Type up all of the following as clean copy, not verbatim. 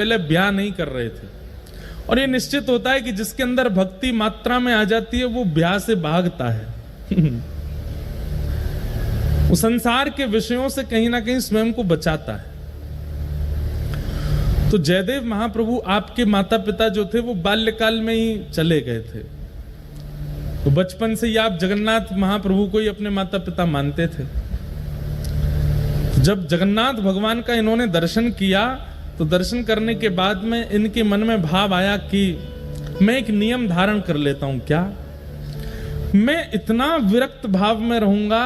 पहले ब्याह नहीं कर रहे थे। और ये निश्चित होता है कि जिसके अंदर भक्ति मात्रा में आ जाती है वो ब्याह से भागता है। वो संसार के विषयों से कहीं ना कहीं स्वयं को बचाता है। तो जयदेव महाप्रभु आपके माता पिता जो थे वो बाल्यकाल में ही चले गए थे। तो बचपन से ही आप जगन्नाथ महाप्रभु को ही अपने माता पिता मानते थे। जब जगन्नाथ भगवान का इन्होंने दर्शन किया तो दर्शन करने के बाद में इनके मन में भाव आया कि मैं एक नियम धारण कर लेता हूं। क्या मैं इतना विरक्त भाव में रहूंगा,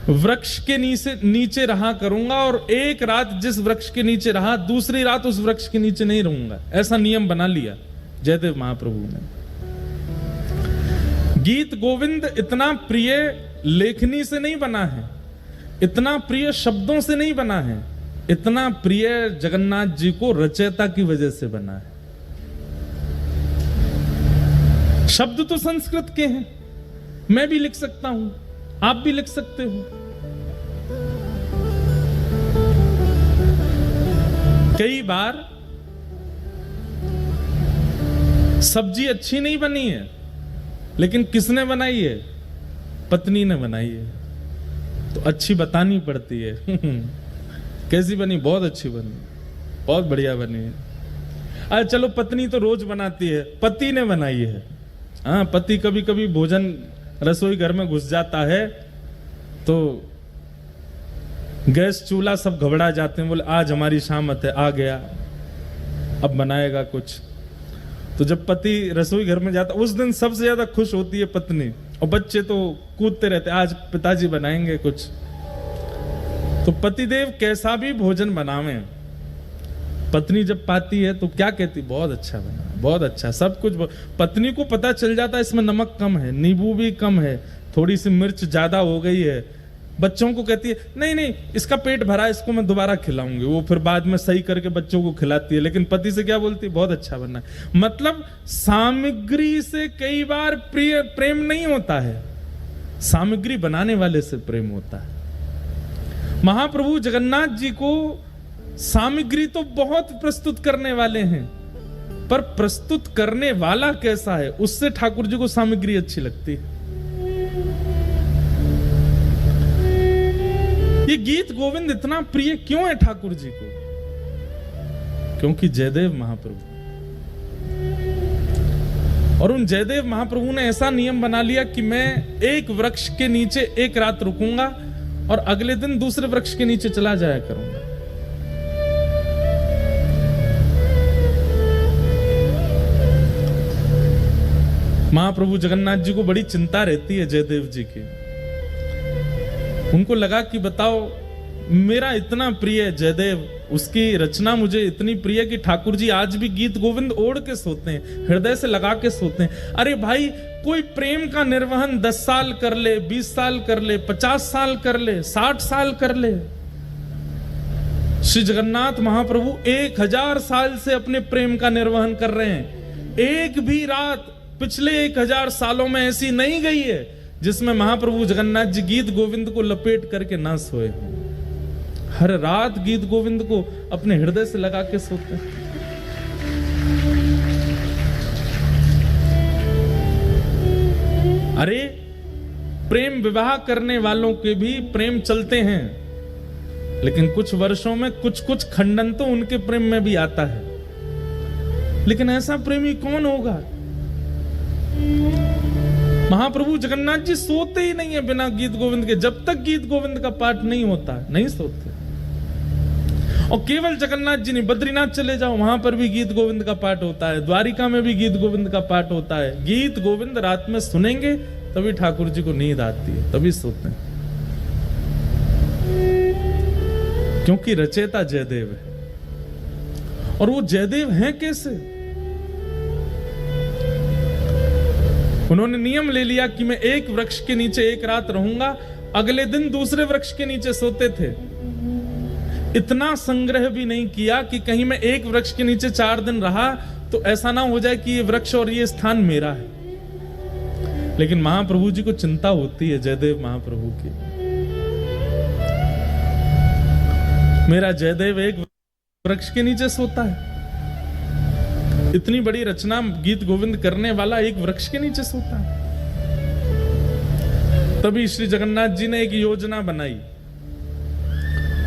वृक्ष के नीचे रहा करूंगा और एक रात जिस वृक्ष के नीचे रहा दूसरी रात उस वृक्ष के नीचे नहीं रहूंगा। ऐसा नियम बना लिया जयदेव महाप्रभु ने। गीत गोविंद इतना प्रिय लेखनी से नहीं बना है, इतना प्रिय शब्दों से नहीं बना है, इतना प्रिय जगन्नाथ जी को रचयिता की वजह से बना है। शब्द तो संस्कृत के हैं, मैं भी लिख सकता हूं, आप भी लिख सकते हो। कई बार सब्जी अच्छी नहीं बनी है, लेकिन किसने बनाई है? पत्नी ने बनाई है, तो अच्छी बतानी पड़ती है। कैसी बनी? बहुत अच्छी बनी, बहुत बढ़िया बनी है। अरे चलो, पत्नी तो रोज बनाती है, पति ने बनाई है। हाँ, पति कभी कभी भोजन रसोई घर में घुस जाता है तो गैस चूल्हा सब घबरा जाते हैं, बोले आज हमारी शामत है, आ गया, अब बनाएगा कुछ। तो जब पति रसोई घर में जाता उस दिन सबसे ज्यादा खुश होती है पत्नी, और बच्चे तो कूदते रहते, आज पिताजी बनाएंगे कुछ। तो पतिदेव कैसा भी भोजन बनावे, पत्नी जब पाती है तो क्या कहती? बहुत अच्छा बना, बहुत अच्छा, सब कुछ। पत्नी को पता चल जाता है इसमें नमक कम है, नींबू भी कम है, थोड़ी सी मिर्च ज्यादा हो गई है। बच्चों को कहती है नहीं नहीं इसका पेट भरा, इसको मैं दोबारा खिलाऊंगी। वो फिर बाद में सही करके बच्चों को खिलाती है, लेकिन पति से क्या बोलती है? बहुत अच्छा बना। मतलब सामग्री से कई बार प्रेम नहीं होता है, सामग्री बनाने वाले से प्रेम होता है। महाप्रभु जगन्नाथ जी को सामग्री तो बहुत प्रस्तुत करने वाले हैं, पर प्रस्तुत करने वाला कैसा है उससे ठाकुर जी को सामग्री अच्छी लगती है। ये गीत गोविंद इतना प्रिय क्यों है ठाकुर जी को? क्योंकि जयदेव महाप्रभु, और उन जयदेव महाप्रभु ने ऐसा नियम बना लिया कि मैं एक वृक्ष के नीचे एक रात रुकूंगा और अगले दिन दूसरे वृक्ष के नीचे चला जाया करूंगा। महाप्रभु जगन्नाथ जी को बड़ी चिंता रहती है जयदेव जी की। उनको लगा कि बताओ, मेरा इतना प्रिय जयदेव, उसकी रचना मुझे इतनी प्रिय कि ठाकुर जी आज भी गीत गोविंद ओढ़ के सोते हैं, हृदय से लगा के सोते हैं। अरे भाई, कोई प्रेम का निर्वहन 10 साल कर ले, 20 साल कर ले, 50 साल कर ले, 60 साल कर ले। श्री जगन्नाथ महाप्रभु 1000 साल से अपने प्रेम का निर्वहन कर रहे हैं। एक भी रात पिछले 1000 सालों में ऐसी नहीं गई है जिसमें महाप्रभु जगन्नाथ जी गीत गोविंद को लपेट करके ना सोए हों। हर रात गीत गोविंद को अपने हृदय से लगा के सोते हैं। अरे, प्रेम विवाह करने वालों के भी प्रेम चलते हैं, लेकिन कुछ वर्षों में कुछ खंडन तो उनके प्रेम में भी आता है। लेकिन ऐसा प्रेमी कौन होगा? महाप्रभु जगन्नाथ जी सोते ही नहीं है बिना गीत गोविंद के। जब तक गीत गोविंद का पाठ नहीं होता नहीं सोते। और केवल जगन्नाथ जी नहीं, बद्रीनाथ चले जाओ, वहां पर भी गीत गोविंद का पाठ होता है, द्वारिका में भी गीत गोविंद का पाठ होता है। गीत गोविंद रात में सुनेंगे तभी ठाकुर जी को नींद आती है, तभी सोते हैं। क्योंकि रचयिता जयदेव है। और वो जयदेव हैं कैसे? उन्होंने नियम ले लिया कि मैं एक वृक्ष के नीचे एक रात रहूंगा, अगले दिन दूसरे वृक्ष के नीचे सोते थे। इतना संग्रह भी नहीं किया कि कहीं मैं एक वृक्ष के नीचे 4 दिन रहा तो ऐसा ना हो जाए कि ये वृक्ष और ये स्थान मेरा है। लेकिन महाप्रभु जी को चिंता होती है जयदेव महाप्रभु की। मेरा जयदेव एक वृक्ष के नीचे सोता है? इतनी बड़ी रचना गीत गोविंद करने वाला एक वृक्ष के नीचे सोता है। तभी श्री जगन्नाथ जी ने एक योजना बनाई,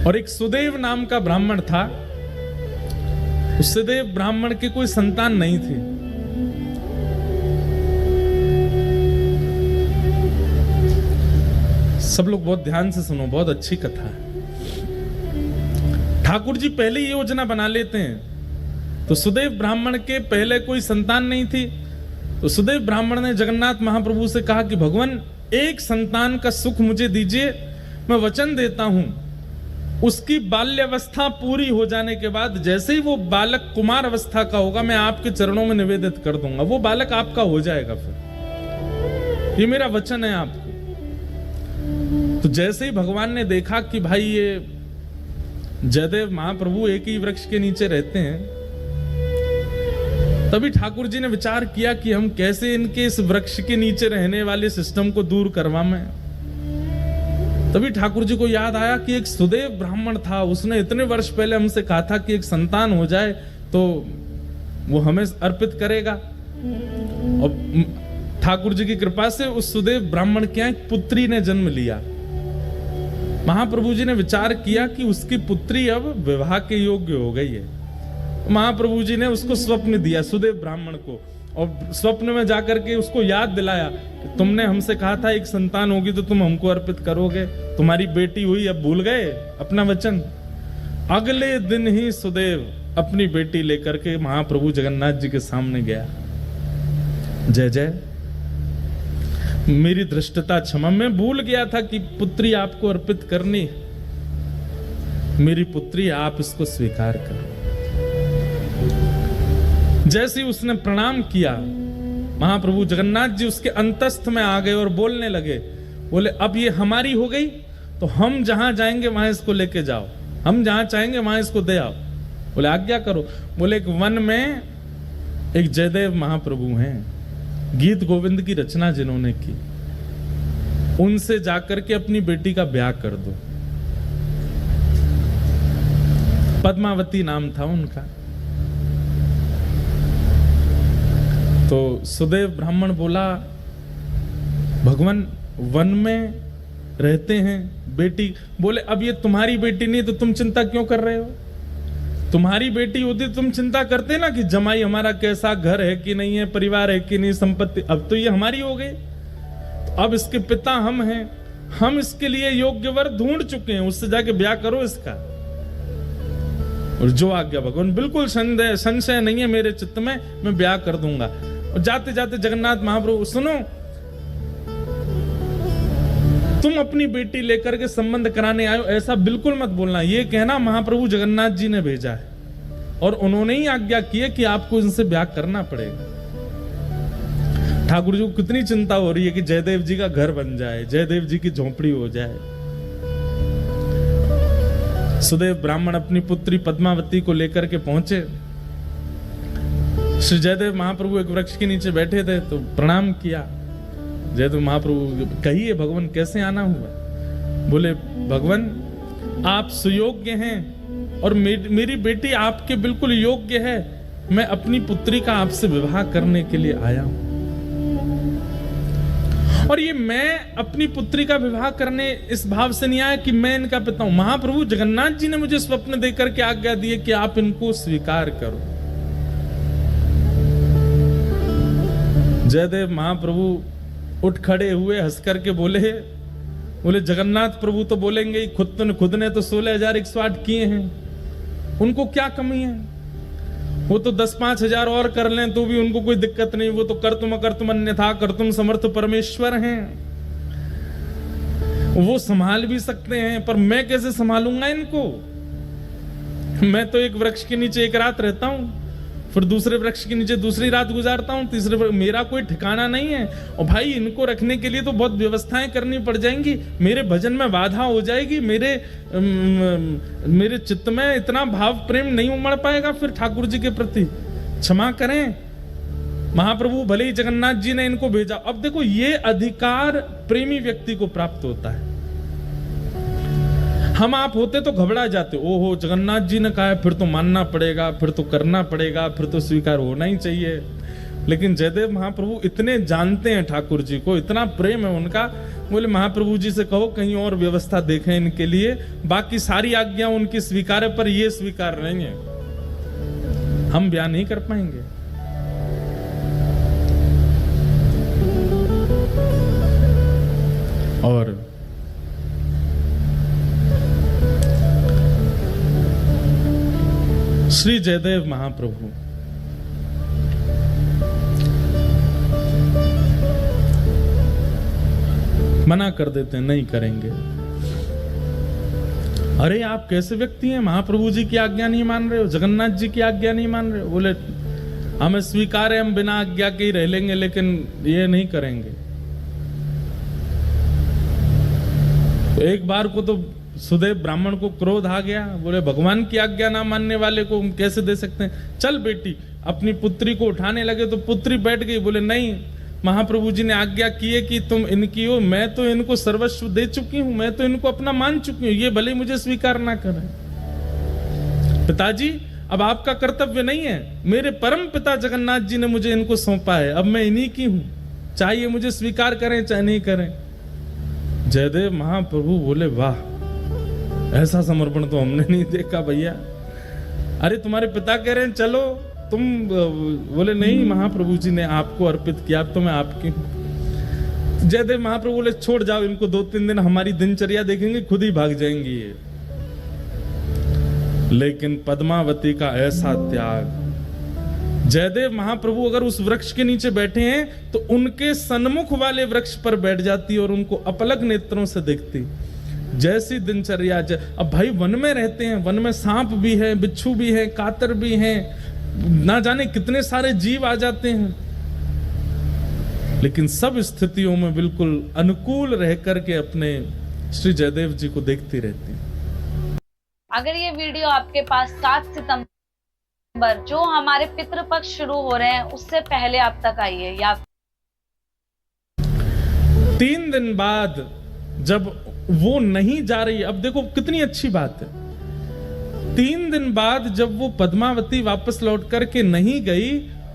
और एक सुदेव नाम का ब्राह्मण था। उस सुदेव ब्राह्मण के कोई संतान नहीं थी। सब लोग बहुत ध्यान से सुनो, बहुत अच्छी कथा है। ठाकुर जी पहले ही योजना बना लेते हैं। तो सुदेव ब्राह्मण के पहले कोई संतान नहीं थी, तो सुदेव ब्राह्मण ने जगन्नाथ महाप्रभु से कहा कि भगवान एक संतान का सुख मुझे दीजिए, मैं वचन देता हूं उसकी बाल्यावस्था पूरी हो जाने के बाद जैसे ही वो बालक कुमार अवस्था का होगा, मैं आपके चरणों में निवेदित कर दूंगा, वो बालक आपका हो जाएगा। फिर ये मेरा वचन है आपको। तो जैसे ही भगवान ने देखा कि भाई ये जयदेव महाप्रभु एक ही वृक्ष के नीचे रहते हैं, तभी ठाकुर जी ने विचार किया कि हम कैसे इनके इस वृक्ष के नीचे रहने वाले सिस्टम को दूर करवाएं। तभी ठाकुर जी को याद आया कि एक सुदेव ब्राह्मण था, उसने इतने वर्ष पहले हमसे कहा था कि एक संतान हो जाए तो वो हमें अर्पित करेगा। और ठाकुर जी की कृपा से उस सुदेव ब्राह्मण के यहाँ एक पुत्री ने जन्म लिया। महाप्रभु जी ने विचार किया कि उसकी पुत्री अब विवाह के योग्य हो गई है। महाप्रभु जी ने उसको स्वप्न दिया सुदेव ब्राह्मण को, और स्वप्न में जाकर के उसको याद दिलाया कि तुमने हमसे कहा था एक संतान होगी तो तुम हमको अर्पित करोगे, तुम्हारी बेटी हुई, अब भूल गए अपना वचन। अगले दिन ही सुदेव अपनी बेटी लेकर के महाप्रभु जगन्नाथ जी के सामने गया। जय जय, मेरी धृष्टता क्षमा, मैं भूल गया था कि पुत्री आपको अर्पित करनी। मेरी पुत्री, आप इसको स्वीकार करो। जैसे ही उसने प्रणाम किया, महाप्रभु जगन्नाथ जी उसके अंतस्थ में आ गए और बोलने लगे। बोले अब ये हमारी हो गई, तो हम जहां जाएंगे वहां इसको लेके जाओ, हम जहां चाहेंगे वहां इसको दे आओ। बोले आज्ञा करो। बोले एक वन में एक जयदेव महाप्रभु हैं, गीत गोविंद की रचना जिन्होंने की, उनसे जाकर के अपनी बेटी का ब्याह कर दो। पद्मावती नाम था उनका। तो सुदेव ब्राह्मण बोला, भगवान वन में रहते हैं बेटी। बोले अब ये तुम्हारी बेटी नहीं तो तुम चिंता क्यों कर रहे हो? तुम्हारी बेटी होती तुम चिंता करते ना कि जमाई हमारा कैसा, घर है कि नहीं है, परिवार है कि नहीं, संपत्ति। अब तो ये हमारी हो गई, तो अब इसके पिता हम हैं, हम इसके लिए योग्य वर ढूंढ चुके हैं, उससे जाके ब्याह करो इसका। और जो आज्ञा भगवान, बिल्कुल संशय नहीं है मेरे चित्त में, मैं ब्याह कर दूंगा। और जाते जाते जगन्नाथ महाप्रभु, सुनो, तुम अपनी बेटी लेकर के संबंध कराने आयो, ऐसा बिल्कुल मत बोलना। ये कहना महाप्रभु जगन्नाथ जी ने भेजा है और उन्होंने ही आज्ञा की है कि आपको इनसे ब्याह करना पड़ेगा। ठाकुर जी को कितनी चिंता हो रही है कि जयदेव जी का घर बन जाए, जयदेव जी की झोपड़ी हो जाए। सुदेव ब्राह्मण अपनी पुत्री पद्मावती को लेकर के पहुंचे। श्री जयदेव महाप्रभु एक वृक्ष के नीचे बैठे थे, तो प्रणाम किया। जयदेव महाप्रभु, कहिए भगवान कैसे आना हुआ? बोले भगवान आप सुयोग्य हैं और मेरी बेटी आपके बिल्कुल योग्य है, मैं अपनी पुत्री का आपसे विवाह करने के लिए आया हूं। और ये मैं अपनी पुत्री का विवाह करने इस भाव से नहीं आया कि मैं इनका पिता हूं। महाप्रभु जगन्नाथ जी ने मुझे स्वप्न देकर के आज्ञा दी है कि आप इनको स्वीकार करो। जयदेव महाप्रभु उठ खड़े हुए, हंस करके बोले जगन्नाथ प्रभु तो बोलेंगे ही, खुद ने तो 16,108 किए हैं, उनको क्या कमी है? वो तो 10-5 हजार और कर लें तो भी उनको कोई दिक्कत नहीं, वो तो कर्तुम अन्यथा कर्तुम समर्थ परमेश्वर हैं, वो संभाल भी सकते हैं। पर मैं कैसे संभालूंगा इनको? मैं तो एक वृक्ष के नीचे एक रात रहता हूं, फिर दूसरे वृक्ष के नीचे दूसरी रात गुजारता हूं, तीसरे मेरा कोई ठिकाना नहीं है। और भाई इनको रखने के लिए तो बहुत व्यवस्थाएं करनी पड़ जाएंगी, मेरे भजन में बाधा हो जाएगी, मेरे चित्त में इतना भाव प्रेम नहीं उमड़ पाएगा फिर ठाकुर जी के प्रति। क्षमा करें महाप्रभु, भले ही जगन्नाथ जी ने इनको भेजा। अब देखो ये अधिकार प्रेमी व्यक्ति को प्राप्त होता है। हम आप होते तो घबरा जाते, ओहो जगन्नाथ जी ने कहा है, फिर तो मानना पड़ेगा, फिर तो करना पड़ेगा, फिर तो स्वीकार होना ही चाहिए। लेकिन जयदेव महाप्रभु इतने जानते हैं ठाकुर जी को, इतना प्रेम है उनका, बोले महाप्रभु जी से कहो कहीं और व्यवस्था देखें इनके लिए, बाकी सारी आज्ञा उनकी स्वीकार है पर ये स्वीकार नहीं है, हम बयान नहीं कर पाएंगे। और श्री जयदेव महाप्रभु मना कर देते हैं, नहीं करेंगे। अरे आप कैसे व्यक्ति हैं, महाप्रभु जी की आज्ञा नहीं मान रहे हो, जगन्नाथ जी की आज्ञा नहीं मान रहे हो? बोले हमें स्वीकार है, हम बिना आज्ञा के ही रह लेंगे, लेकिन ये नहीं करेंगे। तो एक बार को तो सुदेव ब्राह्मण को क्रोध आ गया, बोले भगवान की आज्ञा ना मानने वाले को हम कैसे दे सकते हैं, चल बेटी। अपनी पुत्री को उठाने लगे तो पुत्री बैठ गई, बोले नहीं, महाप्रभु जी ने आज्ञा की है कि तुम इनकी हो, मैं तो इनको सर्वस्व दे चुकी हूं, मैं तो इनको अपना मान चुकी हूं, ये भले मुझे स्वीकार ना करें। पिताजी अब आपका कर्तव्य नहीं है, मेरे परम पिता जगन्नाथ जी ने मुझे इनको सौंपा है, अब मैं इन्हीं की हूं, चाहे मुझे स्वीकार करें चाहे नहीं करें। जयदेव महाप्रभु बोले वाह, ऐसा समर्पण तो हमने नहीं देखा भैया। अरे तुम्हारे पिता कह रहे हैं चलो, तुम बोले नहीं, महाप्रभु जी ने आपको अर्पित किया, अब तो मैं आपकी। जयदेव महाप्रभु बोले छोड़ जाओ इनको, 2-3 दिन हमारी दिनचर्या देखेंगे, खुद ही भाग जाएंगी ये। लेकिन पद्मावती का ऐसा त्याग, जयदेव महाप्रभु अगर उस वृक्ष के नीचे बैठे हैं तो उनके सन्मुख वाले वृक्ष पर बैठ जाती और उनको अपलक नेत्रों से देखती। जैसी दिनचर्या, अब भाई वन में रहते हैं, वन में सांप भी है, बिच्छू भी है, कातर भी है, ना जाने कितने सारे जीव आ जाते हैं, लेकिन सब स्थितियों में बिल्कुल अनुकूल रह करके अपने श्री जयदेव जी को देखती रहती है। अगर ये वीडियो आपके पास 7 सितंबर जो हमारे पितृपक्ष शुरू हो रहे हैं उससे पहले आप तक आई है, या 3 दिन बाद जब वो नहीं जा रही, अब देखो कितनी अच्छी बात है, 3 दिन बाद जब वो पद्मावती वापस लौट करके नहीं गई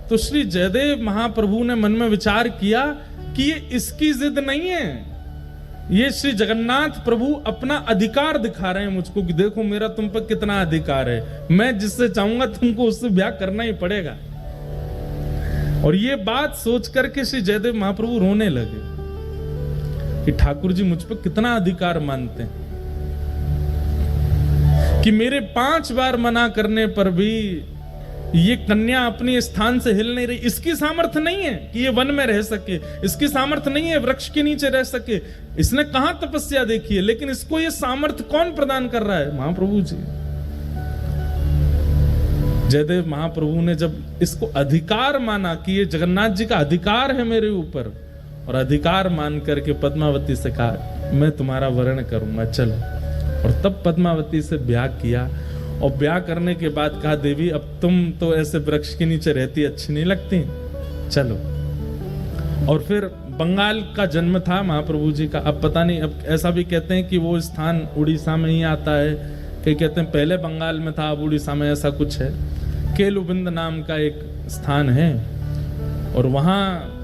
तो श्री जयदेव महाप्रभु ने मन में विचार किया कि ये इसकी जिद नहीं है, ये श्री जगन्नाथ प्रभु अपना अधिकार दिखा रहे हैं मुझको कि देखो मेरा तुम पर कितना अधिकार है, मैं जिससे चाहूंगा तुमको उससे ब्याह करना ही पड़ेगा। और ये बात सोच करके श्री जयदेव महाप्रभु रोने लगे कि ठाकुर जी मुझ पर कितना अधिकार मानते हैं कि मेरे 5 बार मना करने पर भी ये कन्या अपने स्थान से हिल नहीं रही। इसकी सामर्थ्य नहीं है कि ये वन में रह सके, इसकी सामर्थ्य नहीं है वृक्ष के नीचे रह सके, इसने कहां तपस्या देखी है, लेकिन इसको ये सामर्थ्य कौन प्रदान कर रहा है? महाप्रभु जी। जयदेव महाप्रभु ने जब इसको अधिकार माना कि ये जगन्नाथ जी का अधिकार है मेरे ऊपर, और अधिकार मान करके पद्मावती से कहा मैं तुम्हारा वर्ण करूंगा, चलो। और तब पद्मावती से ब्याह किया, और ब्याह करने के बाद कहा देवी अब तुम तो ऐसे वृक्ष के नीचे रहती अच्छी नहीं लगती, चलो। और फिर बंगाल का जन्म था महाप्रभु जी का, अब पता नहीं, अब ऐसा भी कहते हैं कि वो स्थान उड़ीसा में ही आता है, कई कहते हैं पहले बंगाल में था अब उड़ीसा में, ऐसा कुछ है। केलुबिंद नाम का एक स्थान है, और वहां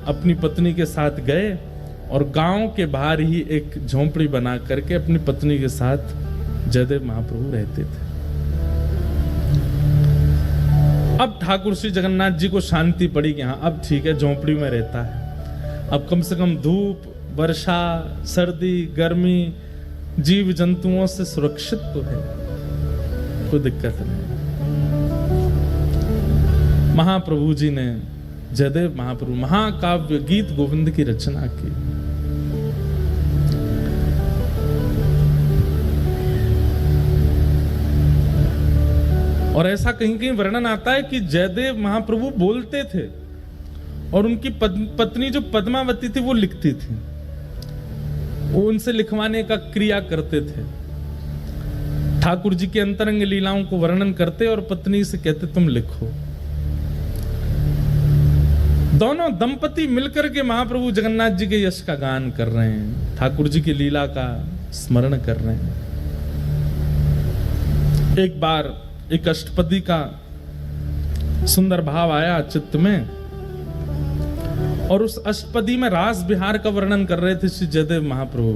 अपनी पत्नी के साथ गए और गांव के बाहर ही एक झोंपड़ी बना करके अपनी पत्नी के साथ जयदेव महाप्रभु रहते थे। अब ठाकुर श्री जगन्नाथ जी को शांति पड़ी कि हाँ अब ठीक है, झोंपड़ी में रहता है, अब कम से कम धूप, वर्षा, सर्दी, गर्मी, जीव जंतुओं से सुरक्षित तो है, कोई दिक्कत नहीं। महाप्रभु जी ने, जयदेव महाप्रभु महाकाव्य गीत गोविंद की रचना की। और ऐसा कहीं कहीं वर्णन आता है कि जयदेव महाप्रभु बोलते थे और उनकी पत्नी जो पद्मावती थी वो लिखती थी, वो उनसे लिखवाने का क्रिया करते थे। ठाकुर जी की अंतरंग लीलाओं को वर्णन करते और पत्नी से कहते तुम लिखो। दोनों दंपति मिलकर के महाप्रभु जगन्नाथ जी के यश का गान कर रहे हैं, ठाकुर जी की लीला का स्मरण कर रहे हैं। एक बार एक अष्टपदी का सुंदर भाव आया चित्त में, और उस अष्टपदी में रास बिहार का वर्णन कर रहे थे श्री जयदेव महाप्रभु।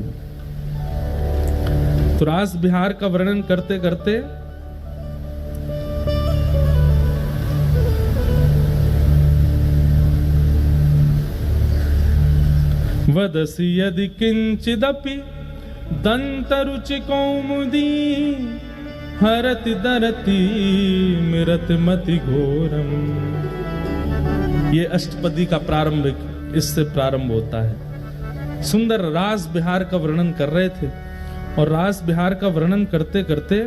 तो रास बिहार का वर्णन करते करते वदसि यदि किंचिदपि दंतरुचि कौमुदी हरति दरति मिरत मति घोरम। ये अष्टपदी का प्रारंभिक इससे प्रारंभ होता है। सुंदर रास बिहार का वर्णन कर रहे थे, और रास बिहार का वर्णन करते करते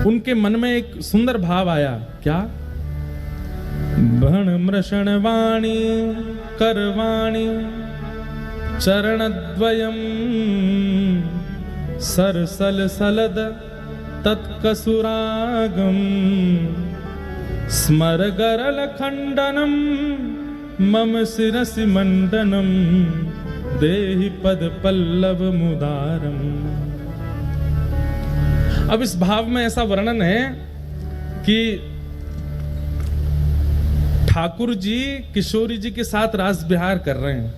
उनके मन में एक सुंदर भाव आया। क्या? भण मृषण वाणी करवाणी चरणद्वयम् सरसल सलद तत्कसुरागम स्मर गरल खंडनम मम शिरसि मंडनम देहि पद पल्लव मुदारम। अब इस भाव में ऐसा वर्णन है कि ठाकुर जी किशोरी जी के साथ रास बिहार कर रहे हैं,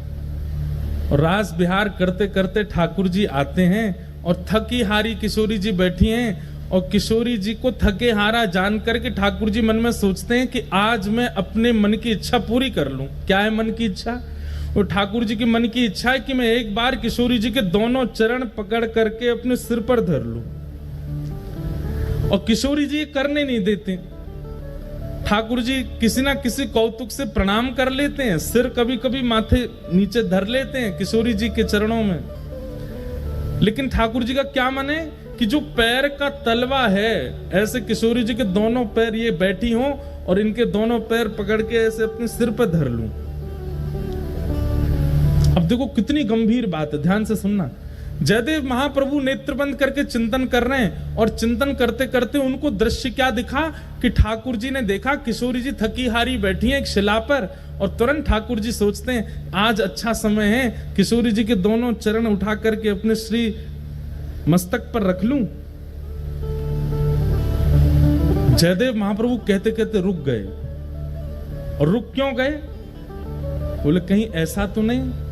और रास बिहार करते करते ठाकुर जी आते हैं, और थकी हारी किशोरी जी बैठी हैं, और किशोरी जी को थके हारा जान करके ठाकुर जी मन में सोचते हैं कि आज मैं अपने मन की इच्छा पूरी कर लूं। क्या है मन की इच्छा? और ठाकुर जी की मन की इच्छा है कि मैं एक बार किशोरी जी के दोनों चरण पकड़ करके अपने सिर पर धर लूं, और किशोरी जी करने नहीं देते। ठाकुर जी किसी ना किसी कौतुक से प्रणाम कर लेते हैं, सिर कभी कभी माथे नीचे धर लेते हैं किशोरी जी के चरणों में, लेकिन ठाकुर जी का क्या मन है कि जो पैर का तलवा है, ऐसे किशोरी जी के दोनों पैर ये बैठी हों और इनके दोनों पैर पकड़ के ऐसे अपने सिर पर धर लूं। अब देखो कितनी गंभीर बात है, ध्यान से सुनना। जयदेव महाप्रभु नेत्र बंद करके चिंतन कर रहे हैं, और चिंतन करते करते उनको दृश्य क्या दिखा कि ठाकुर जी ने देखा किशोरी जी थकी हारी बैठी हैं एक शिला पर, और तुरंत ठाकुर जी सोचते हैं आज अच्छा समय है, किशोरी जी के दोनों चरण उठा करके अपने श्री मस्तक पर रख लूं। जयदेव महाप्रभु कहते कहते रुक गए। और रुक क्यों गए? बोले कहीं ऐसा तो नहीं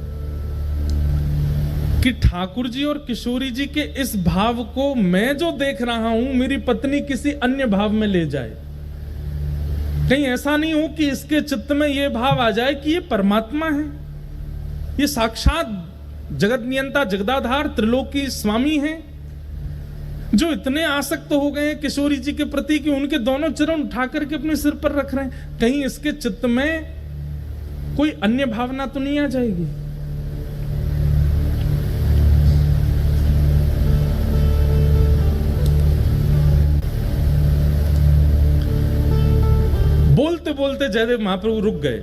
कि ठाकुर जी और किशोरी जी के इस भाव को मैं जो देख रहा हूं मेरी पत्नी किसी अन्य भाव में ले जाए। कहीं ऐसा नहीं हो कि इसके चित्त में यह भाव आ जाए कि ये परमात्मा है, ये साक्षात जगत नियंता जगदाधार त्रिलोकी स्वामी हैं, जो इतने आसक्त हो गए हैं किशोरी जी के प्रति कि उनके दोनों चरण उठा करके अपने सिर पर रख रहे हैं। कहीं इसके चित्त में कोई अन्य भावना तो नहीं आ जाएगी? बोलते बोलते जयदेव महाप्रभु रुक गए,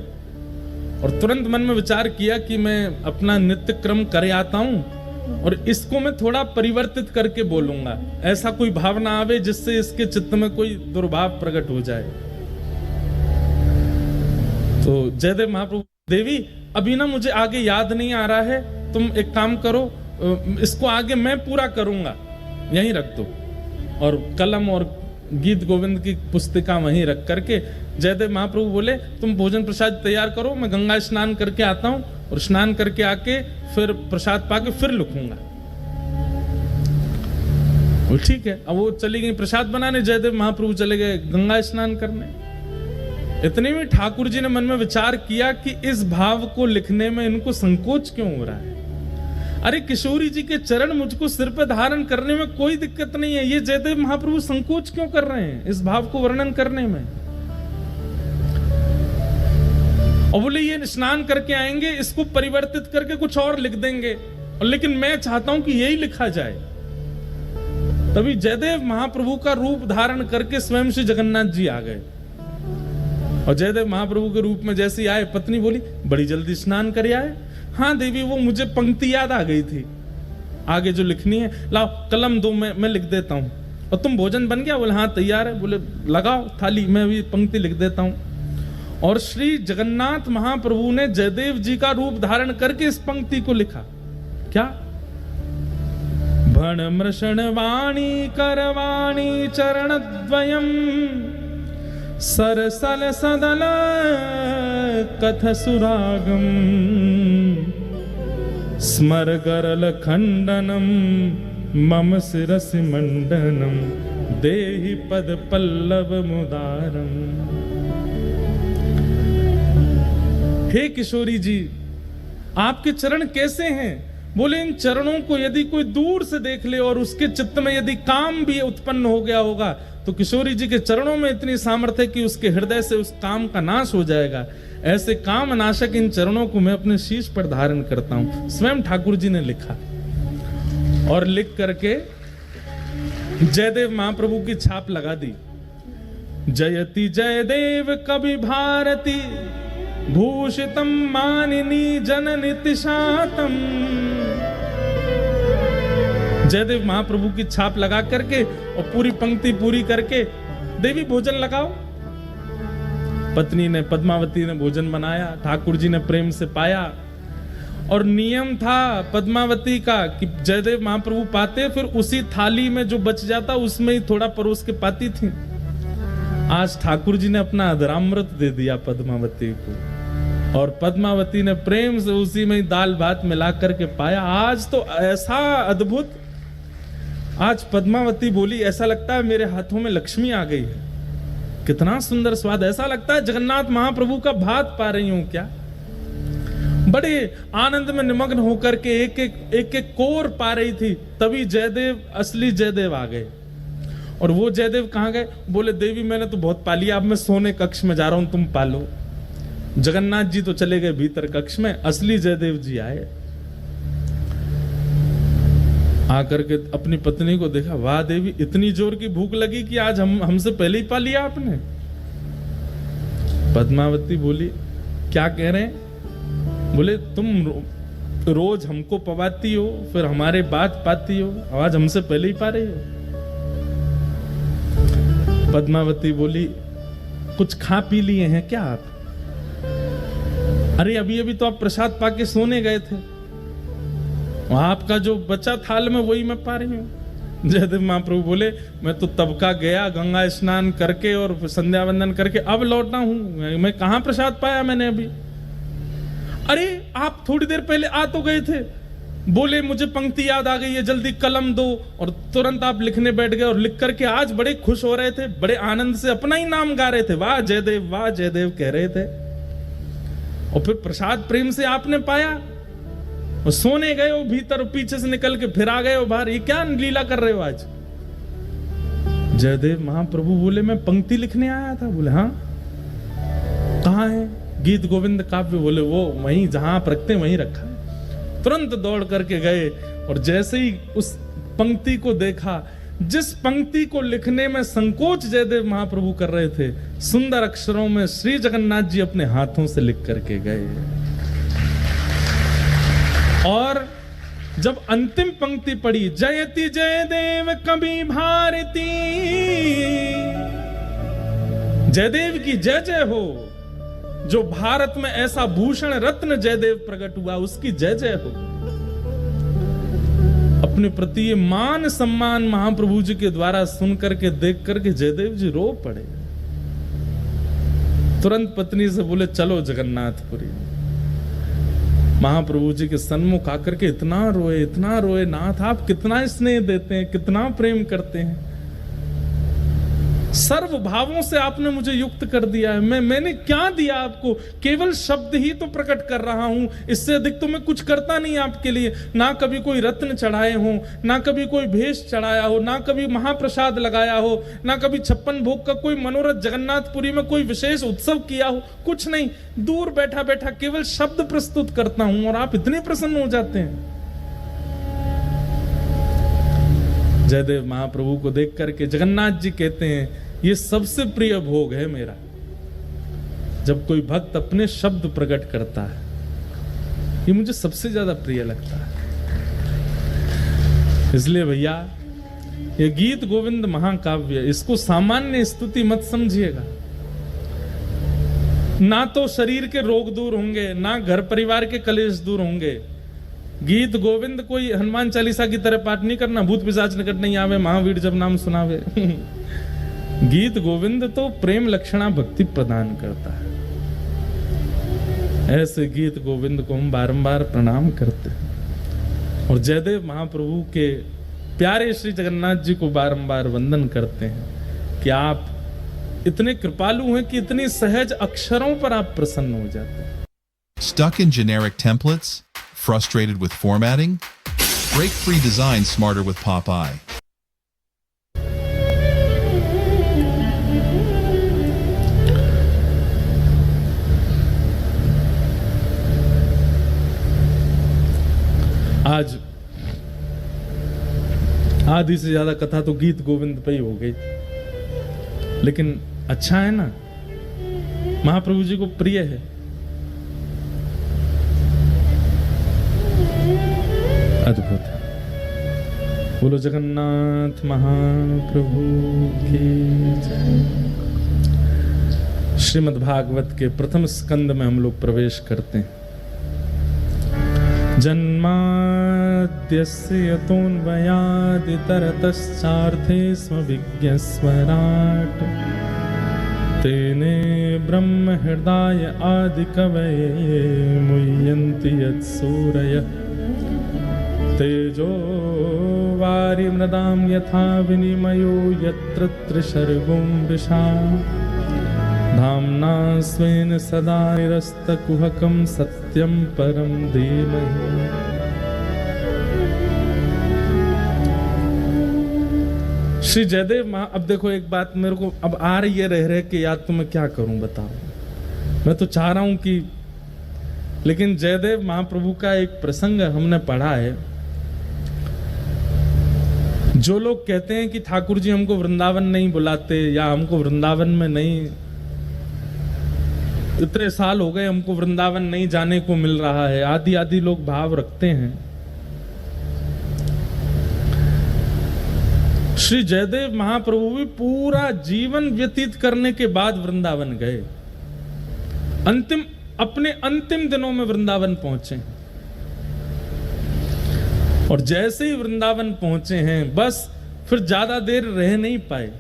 और तुरंत मन में विचार किया कि मैं अपना नित्य क्रम कर आता हूं, और इसको मैं थोड़ा परिवर्तित करके बोलूंगा, ऐसा कोई भावना आवे जिससे इसके चित्त में कोई दुर्भाव प्रकट हो जाए। तो जयदेव महाप्रभु, देवी अभी ना मुझे आगे याद नहीं आ रहा है, तुम एक काम करो, इसको आगे मैं पूरा करूंगा, यहीं रख दो। और कलम और गीत गोविंद की पुस्तिका वहीं रख करके जयदेव महाप्रभु बोले तुम भोजन प्रसाद तैयार करो, मैं गंगा स्नान करके आता हूं, और स्नान करके आके फिर प्रसाद पाके फिर लिखूंगा। ठीक है। अब वो चली गई प्रसाद बनाने, जयदेव महाप्रभु चले गए गंगा स्नान करने। इतने में ठाकुर जी ने मन में विचार किया कि इस भाव को लिखने में इनको संकोच क्यों हो रहा है। अरे किशोरी जी के चरण मुझको सिर पे धारण करने में कोई दिक्कत नहीं है, ये जयदेव महाप्रभु संकोच क्यों कर रहे हैं इस भाव को वर्णन करने में? और बोले ये स्नान करके आएंगे, इसको परिवर्तित करके कुछ और लिख देंगे, और लेकिन मैं चाहता हूं कि यही लिखा जाए। तभी जयदेव महाप्रभु का रूप धारण करके स्वयं श्री जगन्नाथ जी आ गए, और जयदेव महाप्रभु के रूप में जैसे आए, पत्नी बोली बड़ी जल्दी स्नान कर आए। हाँ देवी, वो मुझे पंक्ति याद आ गई थी, आगे जो लिखनी है, लाओ कलम दो, मैं लिख देता हूँ। और तुम भोजन बन गया? बोले हाँ तैयार है। बोले लगाओ थाली, मैं भी पंक्ति लिख देता हूँ। और श्री जगन्नाथ महाप्रभु ने जयदेव जी का रूप धारण करके इस पंक्ति को लिखा। क्या? भण मृषण वाणी करवाणी चरणद्वयम् सरसल सदल कथ सुरागम स्मर गरल खंडनम मम शिरसि मंडनम देहि पद पल्लव मुदारम। हे किशोरी जी, आपके चरण कैसे हैं? बोले इन चरणों को यदि कोई दूर से देख ले और उसके चित्त में यदि काम भी उत्पन्न हो गया होगा तो किशोरी जी के चरणों में इतनी सामर्थ्य कि उसके हृदय से उस काम का नाश हो जाएगा। ऐसे काम नाशक इन चरणों को मैं अपने शीश पर धारण करता हूं। स्वयं ठाकुर जी ने लिखा और लिख करके जयदेव महाप्रभु की छाप लगा दी। जयति जयदेव कवि भारती भूषितम मानिनी जननि तिशातम। जयदेव महाप्रभु की छाप लगा करके और पूरी पंक्ति पूरी करके, देवी भोजन लगाओ। पत्नी ने, पद्मावती ने भोजन बनाया, ठाकुर जी ने प्रेम से पाया। और नियम था पद्मावती का कि जयदेव महाप्रभु पाते फिर उसी थाली में जो बच जाता उसमें ही थोड़ा परोस के पाती थी। आज ठाकुर जी ने अपना अधरामृत दे दिया पद्मावती को और पद्मावती ने प्रेम से उसी में ही दाल भात मिला करके पाया। आज तो ऐसा अद्भुत, आज पद्मावती बोली ऐसा लगता है मेरे हाथों में लक्ष्मी आ गई है। कितना सुंदर स्वाद, ऐसा लगता है जगन्नाथ महाप्रभु का भात पा रही हूं क्या। बड़े आनंद में निमग्न होकर के एक एक कोर पा रही थी। तभी जयदेव, असली जयदेव आ गए। और वो जयदेव कहां गए? बोले देवी मैंने तो बहुत पा लिया, अब मैं सोने कक्ष में जा रहा हूं, तुम पालो। जगन्नाथ जी तो चले गए भीतर कक्ष में, असली जयदेव जी आए। आकर के अपनी पत्नी को देखा, वाह देवी इतनी जोर की भूख लगी कि आज हमसे पहले ही पा लिया आपने। पद्मावती बोली क्या कह रहे हैं? बोले तुम रोज हमको पवाती हो फिर हमारे बाद पाती हो, आज हमसे पहले ही पा रही हो। पद्मावती बोली कुछ खा पी लिए हैं क्या आप? अरे अभी अभी तो आप प्रसाद पाके सोने गए थे, आपका जो बचा थाल में वही मैं पा रही हूँ। जयदेव महाप्रभु बोले मैं तो तब का गया, गंगा स्नान करके और संध्या वंदन करके अब लौटा हूं, मैं कहां प्रसाद पाया मैंने अभी। अरे आप थोड़ी देर पहले आ तो गए थे। बोले मुझे पंक्ति याद आ गई है, जल्दी कलम दो, और तुरंत आप लिखने बैठ गए और लिख करके आज बड़े खुश हो रहे थे, बड़े आनंद से अपना ही नाम गा रहे थे, वाह जयदेव कह रहे थे। और फिर प्रसाद प्रेम से आपने पाया और सोने गए हो भीतर, पीछे से निकल के फिर आ गए हो बाहर, ये क्या लीला कर रहे हो आज? जयदेव महाप्रभु बोले मैं पंक्ति लिखने आया था। बोले हाँ कहाँ है? गीत गोविंद काव्य। बोले वो वहीं जहां आप रखते वहीं रखा है। तुरंत दौड़ करके गए और जैसे ही उस पंक्ति को देखा, जिस पंक्ति को लिखने में संकोच जयदेव महाप्रभु कर रहे थे, सुंदर अक्षरों में श्री जगन्नाथ जी अपने हाथों से लिख करके गए। और जब अंतिम पंक्ति पड़ी, जयति जयदेव कवि भारती, जयदेव की जय जय हो, जो भारत में ऐसा भूषण रत्न जयदेव प्रकट हुआ उसकी जय जय हो। अपने प्रति ये मान सम्मान महाप्रभु जी के द्वारा सुन करके देख करके जयदेव जी रो पड़े। तुरंत पत्नी से बोले चलो जगन्नाथपुरी। महाप्रभु जी के सन्मुख आकर के इतना रोए, नाथ आप कितना स्नेह देते हैं, कितना प्रेम करते हैं, सर्व भावों से आपने मुझे युक्त कर दिया है। मैंने क्या दिया आपको? केवल शब्द ही तो प्रकट कर रहा हूं, इससे अधिक तो मैं कुछ करता नहीं आपके लिए। ना कभी कोई रत्न चढ़ाए हो, ना कभी कोई भेष चढ़ाया हो, ना कभी महाप्रसाद लगाया हो, ना कभी 56 भोग का कोई मनोरथ जगन्नाथपुरी में कोई विशेष उत्सव किया हो, कुछ नहीं। दूर बैठा बैठा केवल शब्द प्रस्तुत करता हूं और आप इतने प्रसन्न हो जाते हैं। जयदेव महाप्रभु को देख करके जगन्नाथ जी कहते हैं ये सबसे प्रिय भोग है मेरा, जब कोई भक्त अपने शब्द प्रकट करता है, ये मुझे सबसे ज्यादा प्रिय लगता है। इसलिए भैया ये गीत गोविंद महाकाव्य, इसको सामान्य स्तुति मत समझिएगा। ना तो शरीर के रोग दूर होंगे, ना घर परिवार के कलेश दूर होंगे, गीत गोविंद कोई हनुमान चालीसा की तरह पाठ नहीं करना, भूत पिशाच निकट नहीं आवे, महावीर जब नाम सुनावे। गीत गोविंद तो प्रेम लक्षणा भक्ति प्रदान करता है। ऐसे गीत गोविंद को हम बारंबार प्रणाम करते हैं और जयदेव महाप्रभु के प्यारे श्री जगन्नाथ जी को बारंबार वंदन करते हैं कि आप इतने कृपालु हैं कि इतनी सहज अक्षरों पर आप प्रसन्न हो जाते हैं। Stuck in generic templates? Frustrated with formatting? Break free design smarter with Popeye. आज आधी से ज्यादा कथा तो गीत गोविंद पे ही हो गई, लेकिन अच्छा है ना, महाप्रभु जी को प्रिय है। अद्भुत है। बोलो जगन्नाथ महाप्रभु की जय। श्रीमद् भागवत के प्रथम स्कंद में हम लोग प्रवेश करते हैं। जन्माद्यस्य यतोऽन्वयादितरतश्चार्थे स्म विज्ञस्वराट् तेने ब्रह्म हृदय आदि कवये मुह्यन्ति यत्सूरयः तेजो वारि मृदां यथा विनिमयो यत्र त्रिशर्गो मृषा धाम्ना स्वेन सदा निरस्तकुहकं सत्यं परं धीमहि। श्री जयदेव अब देखो एक बात मेरे को अब आ रही है रह के याद, तो मैं क्या करूं बताओ। मैं तो चाह रहा हूं कि, लेकिन जयदेव महाप्रभु का एक प्रसंग हमने पढ़ा है। जो लोग कहते हैं कि ठाकुर जी हमको वृंदावन नहीं बुलाते या हमको वृंदावन में नहीं, इतने साल हो गए हमको वृंदावन नहीं जाने को मिल रहा है, आदि आदि लोग भाव रखते हैं। श्री जयदेव महाप्रभु भी पूरा जीवन व्यतीत करने के बाद वृंदावन गए, अपने अंतिम दिनों में वृंदावन पहुंचे और जैसे ही वृंदावन पहुंचे हैं बस फिर ज्यादा देर रह नहीं पाए।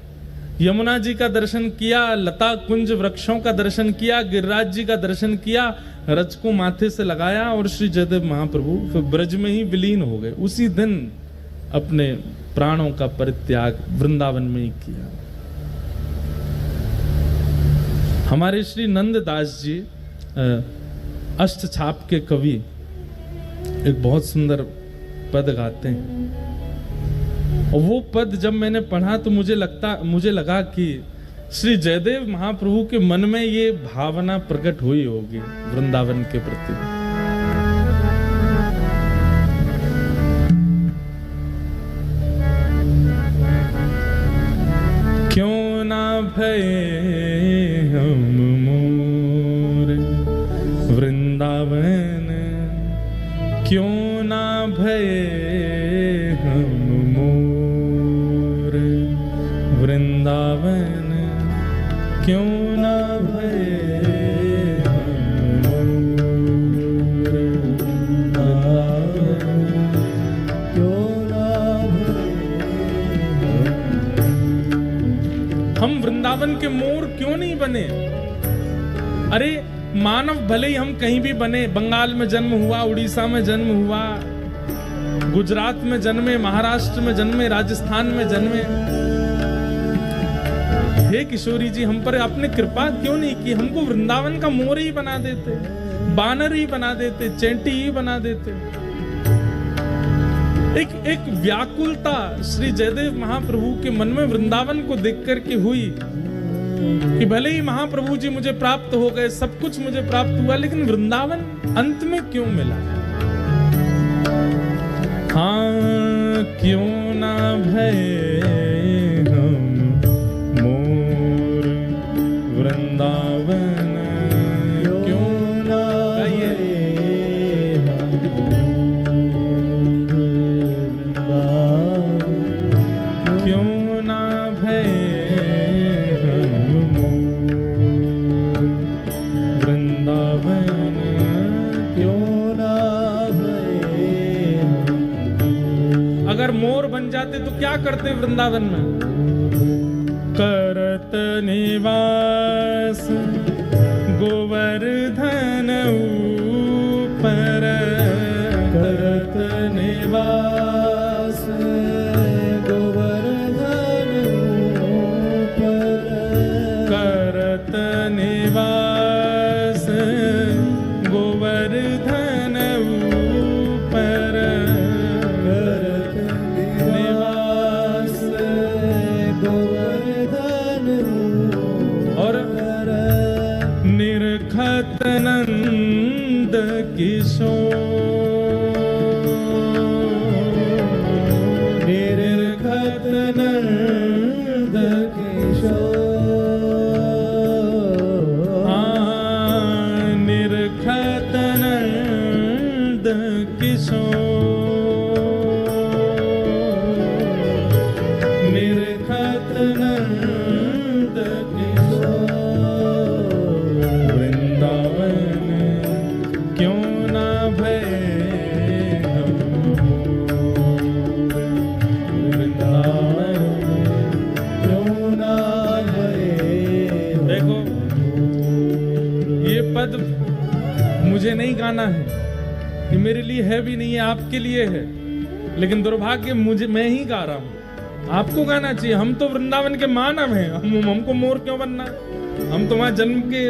यमुना जी का दर्शन किया, लता कुंज वृक्षों का दर्शन किया, गिरिराज जी का दर्शन किया, रज को माथे से लगाया और श्री जयदेव महाप्रभु फिर ब्रज में ही विलीन हो गए। उसी दिन अपने प्राणों का परित्याग वृंदावन में ही किया। हमारे श्री नंददास जी अष्टछाप के कवि एक बहुत सुंदर पद गाते हैं और वो पद जब मैंने पढ़ा तो मुझे लगा कि श्री जयदेव महाप्रभु के मन में ये भावना प्रकट हुई होगी वृंदावन के प्रति। क्यों ना भये हम मोर वृंदावन, क्यों ना भये हम मोर वृंदावन, क्यों ना भये हम मोर वृंदावन, क्यों ना भये हम वृंदावन के मोर क्यों नहीं बने। अरे मानव भले ही हम कहीं भी बने, बंगाल में जन्म हुआ, उड़ीसा में जन्म हुआ, गुजरात में जन्मे, महाराष्ट्र में जन्मे, राजस्थान में जन्मे, हे किशोरी जी हम पर आपने कृपा क्यों नहीं की। हमको वृंदावन का मोर ही बना देते, बानर ही बना देते, चेंटी ही बना देते। एक व्याकुलता श्री जयदेव महाप्रभु के मन में वृंदावन को देख करके हुई कि भले ही महाप्रभु जी मुझे प्राप्त हो गए, सब कुछ मुझे प्राप्त हुआ, लेकिन वृंदावन अंत में क्यों मिला। हाँ क्यों ना भये हम मोर वृंदावन, क्यों ना भये हम वृंदावन, क्यों ना भये वृंदावन, क्यों ना भये तो क्या करते वृंदावन में? करत निवास गोवर्धन ऊपर, करत निवास गोवर्धन ऊपर, करत निवास गोवर्धन ऊपर, करत निवास गोवर्धन और निरखत नंद किशोर, निरखत नंद किशोर, निरखत नंद किशोर, निरखत नंद किशोर, वृंदावन क्यों ना भय हम मोर, वृंदावन क्यों ना भय। देखो ये पद मुझे नहीं गाना है, ये मेरे लिए है भी नहीं है, आपके लिए है, लेकिन दुर्भाग्य मुझे मैं ही गा रहा हूं। आपको गाना चाहिए। हम तो वृंदावन के मानव हैं, हमको मोर क्यों बनना है? हम तो वहां जन्म के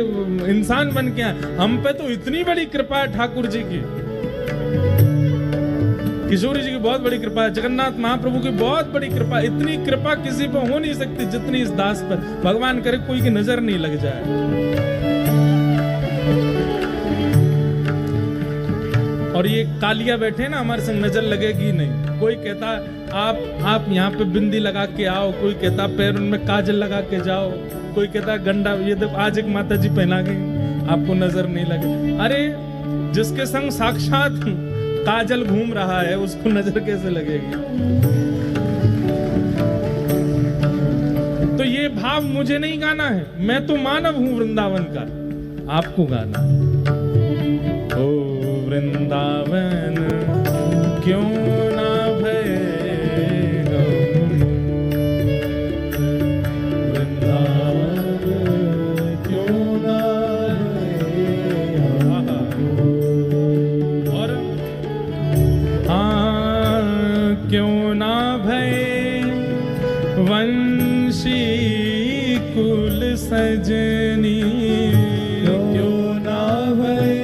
इंसान बन के आए। हम पे तो इतनी बड़ी कृपा है ठाकुर जी की, किशोरी जी की बहुत बड़ी कृपा है, जगन्नाथ महाप्रभु की बहुत बड़ी कृपा। इतनी कृपा किसी पर हो नहीं सकती जितनी इस दास पर। भगवान करे कोई की नजर नहीं लग जाए। और ये कालिया बैठे ना, हमारे संग नजर लगेगी नहीं। कोई कहता आप यहाँ पे बिंदी लगा के आओ, कोई कहता पैर उनमें काजल लगा के जाओ, कोई कहता गंडा, ये तो आज एक माता जी पहना गई आपको नजर नहीं लगे। अरे जिसके संग साक्षात काजल घूम रहा है उसको नजर कैसे लगेगी? तो ये भाव मुझे नहीं गाना है, मैं तो मानव हूं वृंदावन का, आपको गाना। ओ वृंदावन क्यों ना भय हम, वृंदावन क्यों ना भय हम। और क्यों ना भय वंशी कुल सजनी, क्यों ना भय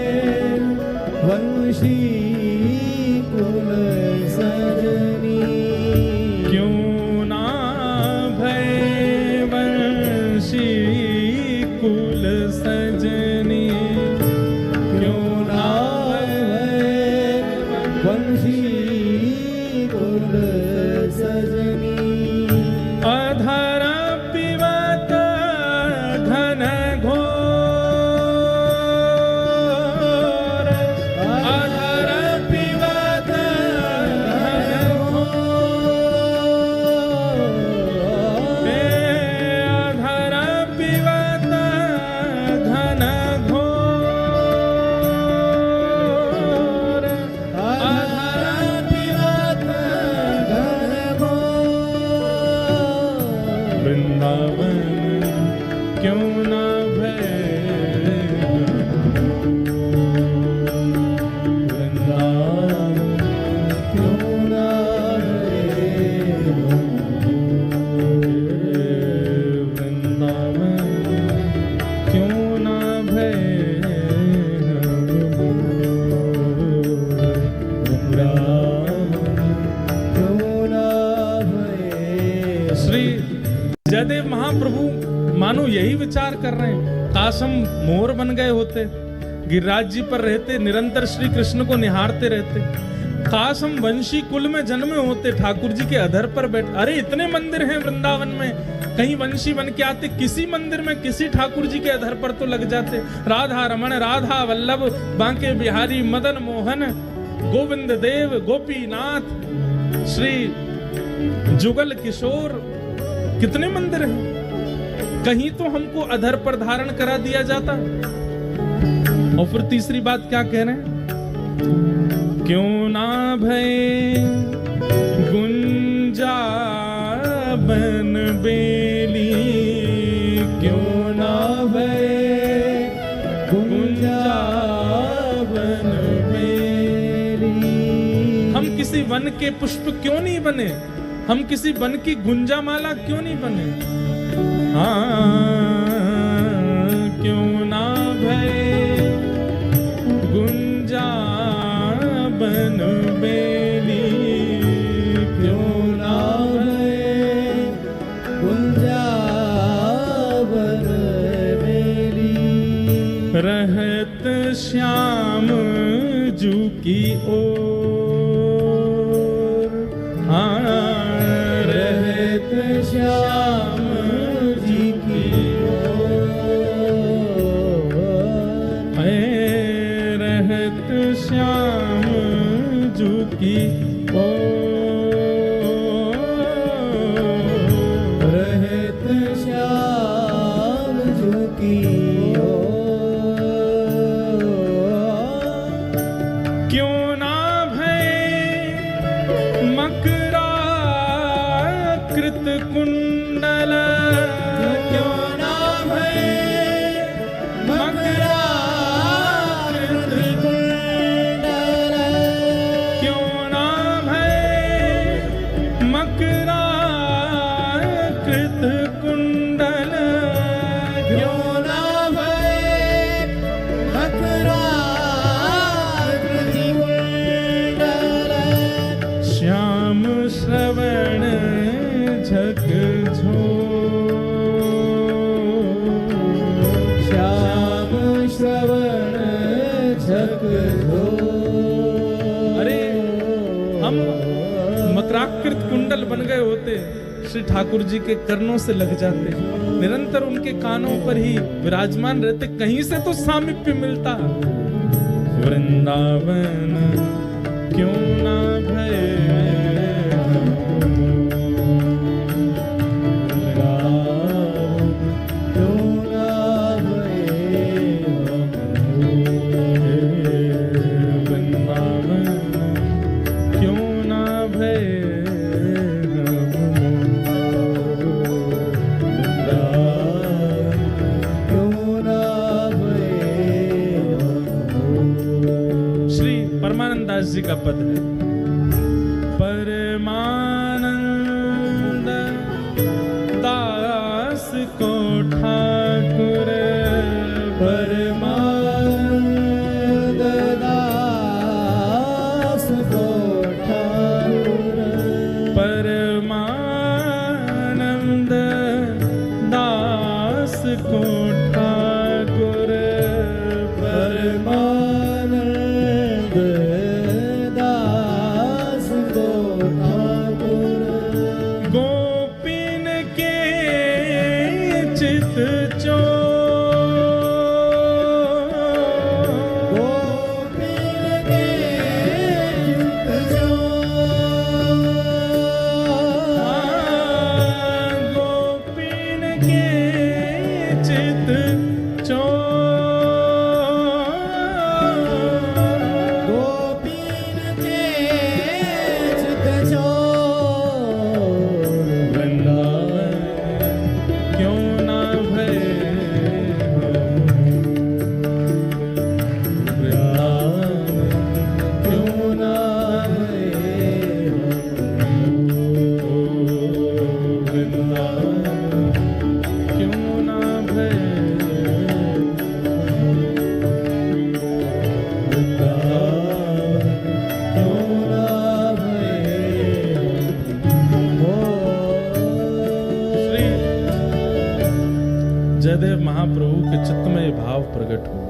वंशी कुल सजनी, क्यों ना भय वंशी कुल सजनी, क्यों ना भय वंशी कुल सजनी। अधर पिबत घन घोर, अधर पिबत घन घोर, अधर पिबत घन घोर, अधर पिबत घन घोर। वृंदावन क्यों ना भय हम, वृंदावन क्यों ना भय हम, वृंदावन क्यों ना भय हम, वृंदावन क्यों ना भय। श्री जयदेव महाप्रभु मानो यही विचार कर रहे हैं, काश हम मोर बन गए होते, गिरिराज जी पर रहते, निरंतर श्री कृष्ण को निहारते रहते। काश हम वंशी कुल में जन्मे होते, ठाकुर जी के अधर पर बैठ। अरे इतने मंदिर हैं वृंदावन में, कहीं वंशी बन के आते, किसी मंदिर में किसी ठाकुर जी के अधर पर तो लग जाते। राधा रमण, राधा वल्लभ, बांके बिहारी, मदन मोहन, गोविंद देव, गोपीनाथ, श्री जुगल किशोर, कितने मंदिर हैं। कहीं तो हमको अधर पर धारण करा दिया जाता। और फिर तीसरी बात क्या कह रहे हैं? क्यों ना भय गुंज गुंजावन बेली क्यों ना भये गुंजावन बेली। हम किसी वन के पुष्प क्यों नहीं बने, हम किसी वन की गुंजामाला क्यों नहीं बने। क्यों ना भये गुंजावन बेली क्यों ना भये गुंजावन बेली। रहत श्याम जू की ओर, रहत श्याम जी की ओर, रहत श्याम जू की ओर, रहत श्याम जू की ओर। क्यों ना भये मकराकृत कुंडल, क्यों ना भये मकराकृत कुंडल, क्यों ना भये मकराकृत कुंडल, क्यों ना भये मकराकृत कुंडल। श्याम श्रवण झकझोर, श्याम श्रवण झकझोर। अरे हम मकराकृत कुंडल बन गए होते, श्री ठाकुर जी के कर्णों से लग जाते, निरंतर उनके कानों पर ही विराजमान रहते, कहीं से तो सामीप्य मिलता। वृंदावन क्यों ना भये परमानंद दास जी का पद है। परमानंद दास को ठाकुर, परमानंद दास को ठाकुर, परमानंद दास को ठाकुर, परमानंद दास को ठाकुर। गोपिन के चित चोर, गोपिन के चित चोर, गोपिन के चित चोर, गोपिन के चित चोर। वृंदावन क्यों ना भये वृंदावन क्यों ना भये वृंदावन क्यों ना भये जयदेव महाप्रभु के चित्त में भाव प्रकट हुआ।